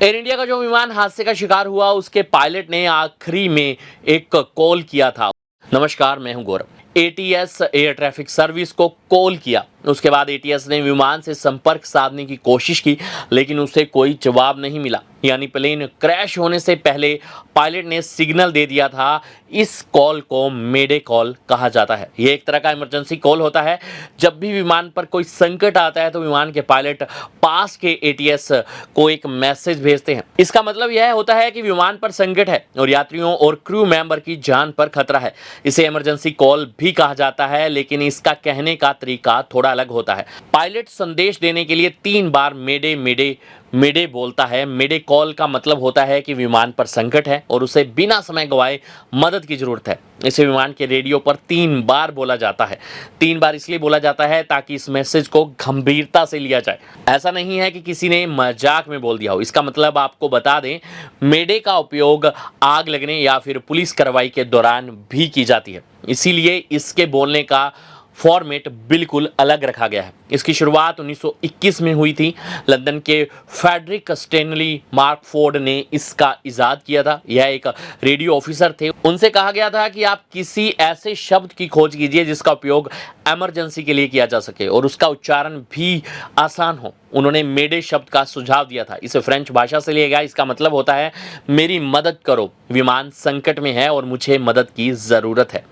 Air India का जो विमान हादसे का शिकार हुआ उसके पायलट ने आखिरी में एक कॉल किया था। नमस्कार, मैं हूं गौरव। एटीएस एयर ट्रैफिक सर्विस को कॉल किया। उसके बाद एटीएस ने विमान से संपर्क साधने की कोशिश की, लेकिन उसे कोई जवाब नहीं मिला। यानी प्लेन क्रैश होने से पहले पायलट ने सिग्नल दे दिया था। इस कॉल को मेडे कॉल कहा जाता है। ये एक तरह का इमरजेंसी कॉल होता है। जब भी विमान पर कोई संकट आता है तो विमान के पायलट पास के एटीएस को एक मैसेज भेजते हैं। इसका मतलब यह होता है कि विमान पर संकट है और यात्रियों और क्रू मेंबर की जान पर खतरा है। इसे इमरजेंसी कॉल भी कहा जाता है, लेकिन इसका कहने का तरीका थोड़ा अलग होता है। पायलट संदेश देने के लिए 3 बार मेडे मेडे मेडे बोलता है। मेडे कॉल का मतलब होता है कि विमान पर संकट है और उसे बिना समय गंवाए मदद की जरूरत है। इसे विमान के रेडियो पर 3 बार बोला जाता है। 3 बार इसलिए बोला जाता है ताकि इस मैसेज को गंभीरता से लिया जाए। ऐसा नहीं है कि किसी ने मजाक में बोल दिया हो। इसका मतलब आपको बता दें, मेडे का उपयोग आग लगने या फिर पुलिस कार्रवाई के दौरान भी की जाती है। इसीलिए इसके बोलने का फॉर्मेट बिल्कुल अलग रखा गया है। इसकी शुरुआत 1921 में हुई थी। लंदन के फ्रेडरिक स्टेनली मार्कफोर्ड ने इसका इजाद किया था। यह एक रेडियो ऑफिसर थे। उनसे कहा गया था कि आप किसी ऐसे शब्द की खोज कीजिए जिसका उपयोग इमरजेंसी के लिए किया जा सके और उसका उच्चारण भी आसान हो। उन्होंने मेडे शब्द का सुझाव दिया था। इसे फ्रेंच भाषा से लिया गया। इसका मतलब होता है, मेरी मदद करो, विमान संकट में है और मुझे मदद की जरूरत है।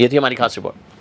ये थी हमारी खास रिपोर्ट।